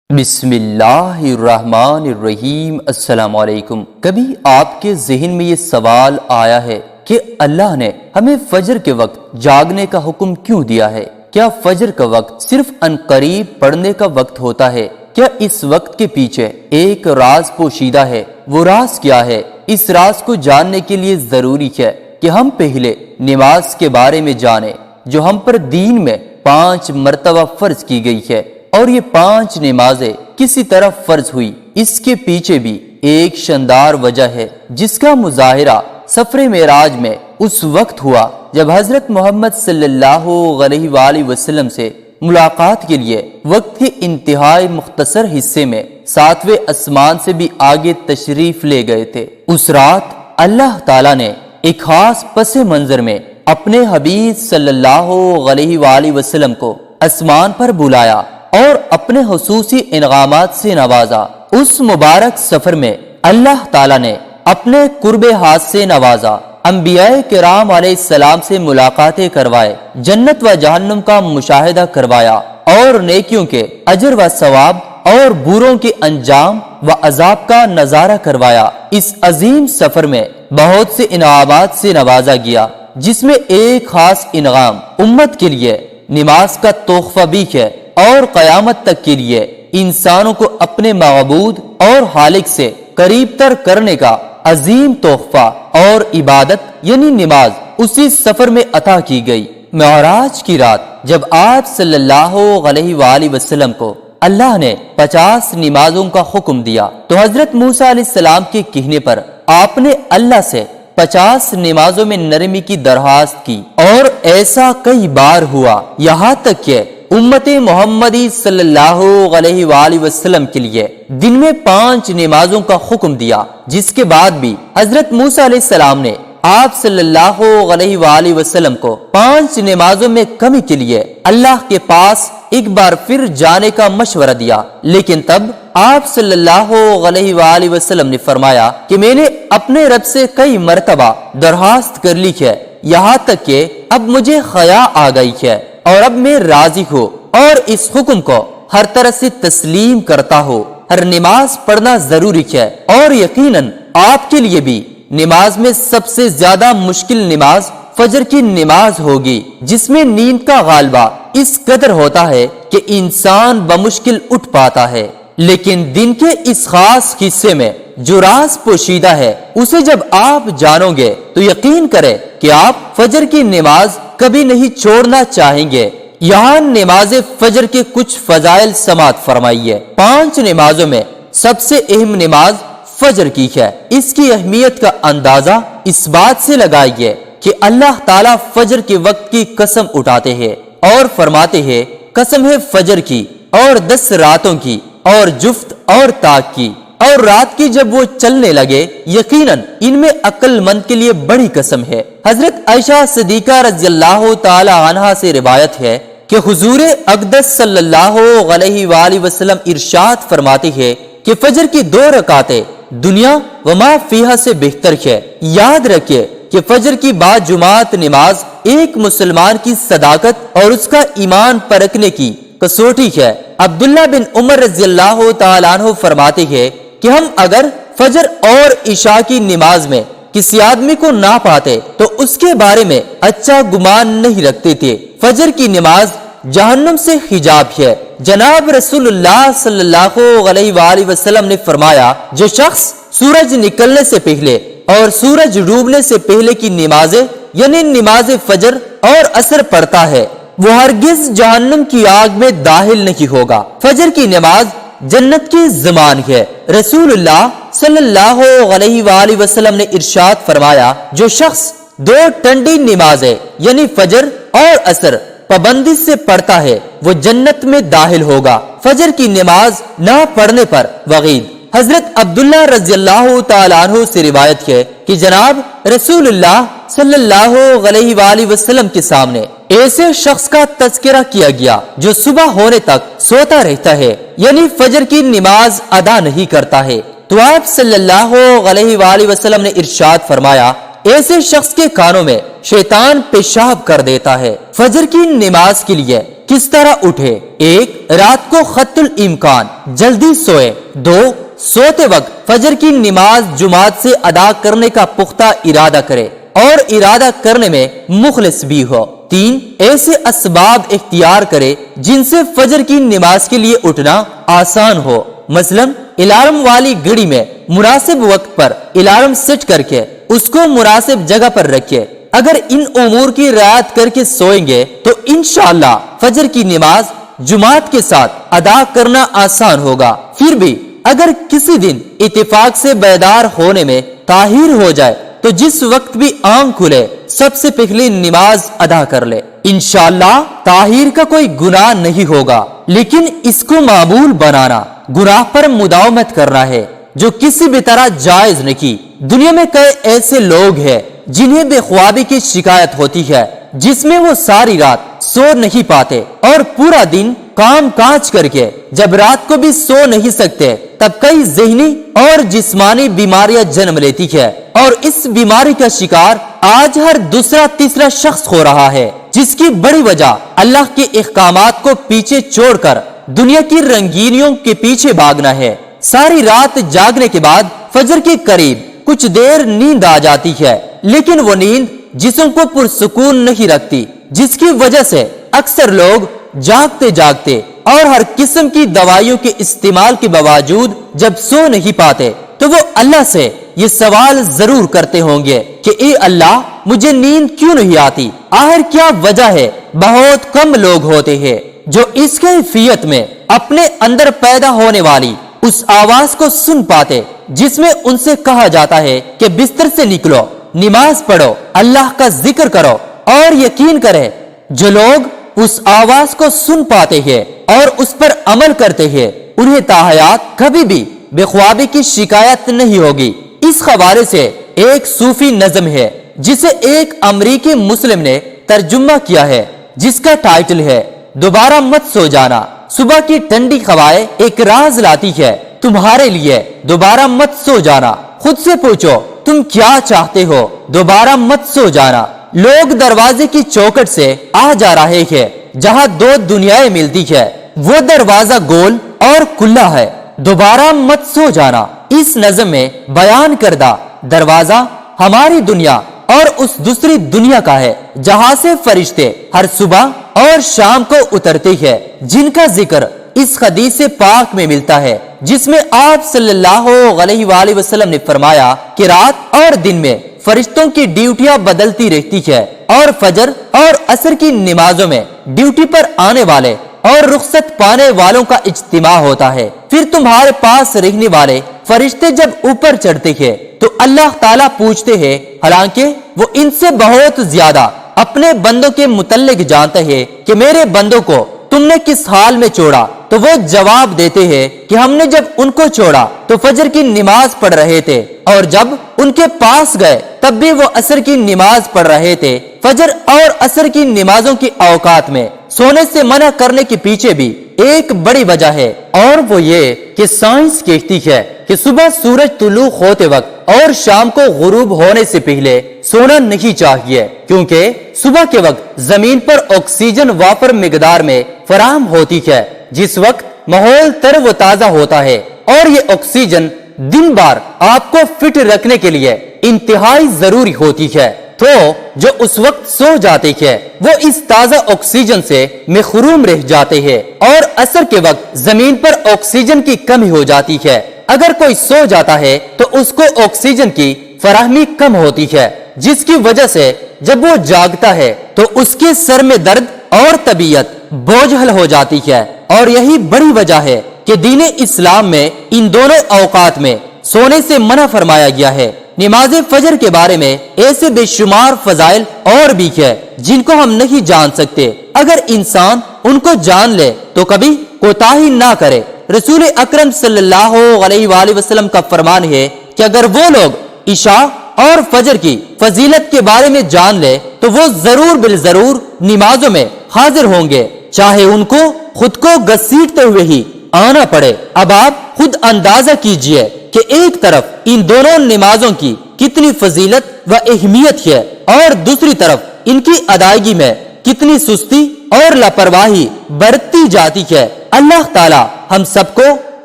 بسم اللہ الرحمن الرحیم۔ السلام علیکم۔ کبھی آپ کے ذہن میں یہ سوال آیا ہے کہ اللہ نے ہمیں فجر کے وقت جاگنے کا حکم کیوں دیا ہے؟ کیا فجر کا وقت صرف عنقریب پڑھنے کا وقت ہوتا ہے؟ کیا اس وقت کے پیچھے ایک راز پوشیدہ ہے؟ وہ راز کیا ہے؟ اس راز کو جاننے کے لیے ضروری ہے کہ ہم پہلے نماز کے بارے میں جانیں، جو ہم پر دین میں 5 مرتبہ فرض کی گئی ہے، اور یہ 5 نمازیں کسی طرح فرض ہوئی۔ اس کے پیچھے بھی ایک شاندار وجہ ہے جس کا مظاہرہ سفر معراج میں اس وقت ہوا جب حضرت محمد صلی اللہ علیہ وآلہ وسلم سے ملاقات کے لیے وقت کے انتہائی مختصر حصے میں 7ویں آسمان سے بھی آگے تشریف لے گئے تھے۔ اس رات اللہ تعالیٰ نے ایک خاص پس منظر میں اپنے حبیب صلی اللہ علیہ وآلہ وسلم کو آسمان پر بلایا اور اپنے خصوصی انعامات سے نوازا۔ اس مبارک سفر میں اللہ تعالیٰ نے اپنے قرب ہاتھ سے نوازا، انبیاء کرام علیہ السلام سے ملاقاتیں کروائے، جنت و جہنم کا مشاہدہ کروایا، اور نیکیوں کے اجر و ثواب اور بروں کے انجام و عذاب کا نظارہ کروایا۔ اس عظیم سفر میں بہت سے انعامات سے نوازا گیا، جس میں ایک خاص انعام امت کے لیے نماز کا تحفہ بھی ہے، اور قیامت تک کے لیے انسانوں کو اپنے معبود اور خالق سے قریب تر کرنے کا عظیم تحفہ اور عبادت یعنی نماز اسی سفر میں عطا کی گئی۔ معراج کی رات جب آپ صلی اللہ علیہ وآلہ وسلم کو اللہ نے 50 نمازوں کا حکم دیا تو حضرت موسیٰ علیہ السلام کے کہنے پر آپ نے اللہ سے 50 نمازوں میں نرمی کی درخواست کی، اور ایسا کئی بار ہوا، یہاں تک کہ امت محمدی صلی اللہ علیہ وآلہ وسلم کے لیے دن میں 5 نمازوں کا حکم دیا، جس کے بعد بھی حضرت موسیٰ علیہ السلام نے آپ صلی اللہ علیہ وآلہ وسلم کو 5 نمازوں میں کمی کے لیے اللہ کے پاس ایک بار پھر جانے کا مشورہ دیا، لیکن تب آپ صلی اللہ علیہ وآلہ وسلم نے فرمایا کہ میں نے اپنے رب سے کئی مرتبہ درخواست کر لی ہے، یہاں تک کہ اب مجھے حیا آ گئی ہے، اور اب میں راضی ہوں اور اس حکم کو ہر طرح سے تسلیم کرتا ہوں۔ ہر نماز پڑھنا ضروری ہے، اور یقیناً آپ کے لیے بھی نماز میں سب سے زیادہ مشکل نماز فجر کی نماز ہوگی، جس میں نیند کا غالبہ اس قدر ہوتا ہے کہ انسان بمشکل اٹھ پاتا ہے، لیکن دن کے اس خاص حصے میں جو راز پوشیدہ ہے اسے جب آپ جانو گے تو یقین کرے کہ آپ فجر کی نماز کبھی نہیں چھوڑنا چاہیں گے۔ یہاں نماز فجر کے کچھ فضائل سماعت فرمائیے۔ 5 نمازوں میں سب سے اہم نماز فجر کی ہے۔ اس کی اہمیت کا اندازہ اس بات سے لگائیے کہ اللہ تعالیٰ فجر کے وقت کی قسم اٹھاتے ہیں اور فرماتے ہیں، قسم ہے فجر کی اور 10 راتوں کی اور جفت اور تاک کی، اور رات کی جب وہ چلنے لگے، یقیناً ان میں عقل مند کے لیے بڑی قسم ہے۔ حضرت عائشہ صدیقہ رضی اللہ تعالی عنہا سے روایت ہے کہ حضور اقدس صلی اللہ علیہ وآلہ وسلم ارشاد فرماتے ہیں کہ فجر کی 2 رکعتیں دنیا و ما فیہا سے بہتر ہے۔ یاد رکھیں کہ فجر کی باجماعت نماز ایک مسلمان کی صداقت اور اس کا ایمان پرکھنے کی کسوٹی ہے۔ عبداللہ بن عمر رضی اللہ تعالیٰ عنہ فرماتے ہیں کہ ہم اگر فجر اور عشاء کی نماز میں کسی آدمی کو نہ پاتے تو اس کے بارے میں اچھا گمان نہیں رکھتے تھے۔ فجر کی نماز جہنم سے حجاب ہے۔ جناب رسول اللہ صلی اللہ علیہ وآلہ وسلم نے فرمایا، جو شخص سورج نکلنے سے پہلے اور سورج ڈوبنے سے پہلے کی نمازیں یعنی نماز فجر اور عصر پڑھتا ہے، وہ ہرگز جہنم کی آگ میں داخل نہیں ہوگا۔ فجر کی نماز جنت کی زمان ہے۔ رسول اللہ صلی اللہ علیہ وآلہ وسلم نے ارشاد فرمایا، جو شخص 2 ٹھنڈی نمازیں یعنی فجر اور عصر پابندی سے پڑھتا ہے وہ جنت میں داخل ہوگا۔ فجر کی نماز نہ پڑھنے پر وعید۔ حضرت عبداللہ رضی اللہ تعالیٰ عنہ سے روایت ہے کہ جناب رسول اللہ صلی اللہ علیہ وآلہ وسلم کے سامنے ایسے شخص کا تذکرہ کیا گیا جو صبح ہونے تک سوتا رہتا ہے، یعنی فجر کی نماز ادا نہیں کرتا ہے، تو آپ صلی اللہ علیہ وآلہ وسلم نے ارشاد فرمایا، ایسے شخص کے کانوں میں شیطان پیشاب کر دیتا ہے۔ فجر کی نماز کے لیے کس طرح اٹھے؟ 1. رات کو خط الامکان جلدی سوئے. 2. سوتے وقت فجر کی نماز جماعت سے ادا کرنے کا پختہ ارادہ کرے اور ارادہ کرنے میں مخلص بھی ہو. 3. ایسے اسباب اختیار کرے جن سے فجر کی نماز کے لیے اٹھنا آسان ہو. مثلا الارم والی گھڑی میں مناسب وقت پر الارم سیٹ کر کے اس کو مناسب جگہ پر رکھے. اگر ان امور کی رعایت کر کے سوئیں گے تو انشاءاللہ فجر کی نماز جماعت کے ساتھ ادا کرنا آسان ہوگا. پھر بھی اگر کسی دن اتفاق سے بیدار ہونے میں تاخیر ہو جائے تو جس وقت بھی آنکھ کھلے سب سے پہلے نماز ادا کر لے. انشاءاللہ تاخیر کا کوئی گناہ نہیں ہوگا، لیکن اس کو معمول بنانا، گناہ پر مداومت کرنا ہے جو کسی بھی طرح جائز نہیں. دنیا میں کئی ایسے لوگ ہیں جنہیں بے خوابی کی شکایت ہوتی ہے، جس میں وہ ساری رات سو نہیں پاتے اور پورا دن کام کاج کر کے جب رات کو بھی سو نہیں سکتے تب کئی ذہنی اور جسمانی بیماریاں جنم لیتی ہے، اور اس بیماری کا شکار آج ہر دوسرا تیسرا شخص ہو رہا ہے، جس کی بڑی وجہ اللہ کے احکامات کو پیچھے چھوڑ کر دنیا کی رنگینیوں کے پیچھے بھاگنا ہے. ساری رات جاگنے کے بعد فجر کے قریب کچھ دیر نیند آ جاتی ہے، لیکن وہ نیند جسم کو پرسکون نہیں رکھتی، جس کی وجہ سے اکثر لوگ جاگتے جاگتے اور ہر قسم کی دوائیوں کے استعمال کے باوجود جب سو نہیں پاتے تو وہ اللہ سے یہ سوال ضرور کرتے ہوں گے کہ اے اللہ مجھے نیند کیوں نہیں آتی؟ آخر کیا وجہ ہے؟ بہت کم لوگ ہوتے ہیں جو اس کیفیت میں اپنے اندر پیدا ہونے والی اس آواز کو سن پاتے جس میں ان سے کہا جاتا ہے کہ بستر سے نکلو، نماز پڑھو، اللہ کا ذکر کرو. اور یقین کرے جو لوگ اس آواز کو سن پاتے ہیں اور اس پر عمل کرتے ہیں انہیں تاحیات کبھی بھی بے خوابی کی شکایت نہیں ہوگی. اس حوالے سے ایک صوفی نظم ہے جسے ایک امریکی مسلم نے ترجمہ کیا ہے، جس کا ٹائٹل ہے دوبارہ مت سو جانا. صبح کی ٹھنڈی ہوائیں ایک راز لاتی ہے تمہارے لیے، دوبارہ مت سو جانا. خود سے پوچھو تم کیا چاہتے ہو؟ دوبارہ مت سو جانا. لوگ دروازے کی چوکھٹ سے آ جا رہے ہیں جہاں دو دنیایں ملتی ہے، وہ دروازہ گول اور کھلا ہے. دوبارہ مت سو جانا. اس نظم میں بیان کردہ دروازہ ہماری دنیا اور اس دوسری دنیا کا ہے جہاں سے فرشتے ہر صبح اور شام کو اترتے ہیں، جن کا ذکر اس حدیث پاک میں ملتا ہے جس میں آپ صلی اللہ علیہ وآلہ وسلم نے فرمایا کہ رات اور دن میں فرشتوں کی ڈیوٹیاں بدلتی رہتی ہے، اور فجر اور عصر کی نمازوں میں ڈیوٹی پر آنے والے اور رخصت پانے والوں کا اجتماع ہوتا ہے. پھر تمہارے پاس رہنے والے فرشتے جب اوپر چڑھتے ہیں تو اللہ تعالیٰ پوچھتے ہیں، حالانکہ وہ ان سے بہت زیادہ اپنے بندوں کے متعلق جانتے ہیں کہ میرے بندوں کو تم نے کس حال میں چھوڑا؟ تو وہ جواب دیتے ہیں کہ ہم نے جب ان کو چھوڑا تو فجر کی نماز پڑھ رہے تھے، اور جب ان کے پاس گئے تب بھی وہ عصر کی نماز پڑھ رہے تھے. فجر اور عصر کی نمازوں کے اوقات میں سونے سے منع کرنے کے پیچھے بھی ایک بڑی وجہ ہے، اور وہ یہ کہ سائنس کہتی ہے کہ صبح سورج طلوع ہوتے وقت اور شام کو غروب ہونے سے پہلے سونا نہیں چاہیے، کیونکہ صبح کے وقت زمین پر آکسیجن وافر مقدار میں فراہم ہوتی ہے، جس وقت ماحول تر و تازہ ہوتا ہے، اور یہ آکسیجن دن بھر آپ کو فٹ رکھنے کے لیے انتہائی ضروری ہوتی ہے. تو جو اس وقت سو جاتے ہیں وہ اس تازہ آکسیجن سے محروم رہ جاتے ہیں، اور عصر کے وقت زمین پر آکسیجن کی کمی ہو جاتی ہے. اگر کوئی سو جاتا ہے تو اس کو آکسیجن کی فراہمی کم ہوتی ہے، جس کی وجہ سے جب وہ جاگتا ہے تو اس کے سر میں درد اور طبیعت بوجھل ہو جاتی ہے. اور یہی بڑی وجہ ہے کہ دین اسلام میں ان دونوں اوقات میں سونے سے منع فرمایا گیا ہے. نماز فجر کے بارے میں ایسے بے شمار فضائل اور بھی ہے جن کو ہم نہیں جان سکتے. اگر انسان ان کو جان لے تو کبھی کوتاہی نہ کرے. رسول اکرم صلی اللہ علیہ وآلہ وسلم کا فرمان ہے کہ اگر وہ لوگ عشاء اور فجر کی فضیلت کے بارے میں جان لے تو وہ ضرور بالضرور نمازوں میں حاضر ہوں گے، چاہے ان کو خود کو گھسیٹتے ہوئے ہی آنا پڑے. اب آپ خود اندازہ کیجئے کہ ایک طرف ان دونوں نمازوں کی کتنی فضیلت و اہمیت ہے اور دوسری طرف ان کی ادائیگی میں کتنی سستی اور لاپرواہی برتی جاتی ہے۔ اللہ تعالی ہم سب کو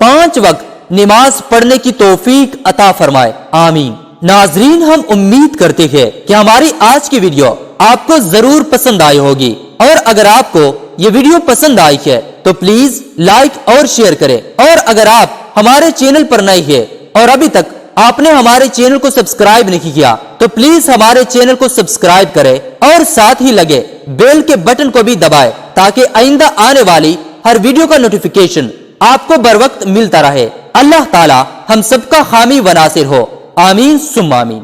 5 وقت نماز پڑھنے کی توفیق عطا فرمائے، آمین۔ ناظرین، ہم امید کرتے ہیں کہ ہماری آج کی ویڈیو آپ کو ضرور پسند آئی ہوگی، اور اگر آپ کو یہ ویڈیو پسند آئی ہے تو پلیز لائک اور شیئر کریں، اور اگر آپ ہمارے چینل پر نئے ہیں اور ابھی تک آپ نے ہمارے چینل کو سبسکرائب نہیں کیا تو پلیز ہمارے چینل کو سبسکرائب کریں اور ساتھ ہی لگے بیل کے بٹن کو بھی دبائیں تاکہ آئندہ آنے والی ہر ویڈیو کا نوٹیفیکیشن آپ کو بر وقت ملتا رہے۔ اللہ تعالی ہم سب کا حامی و ناصر ہو، آمین ثم آمین۔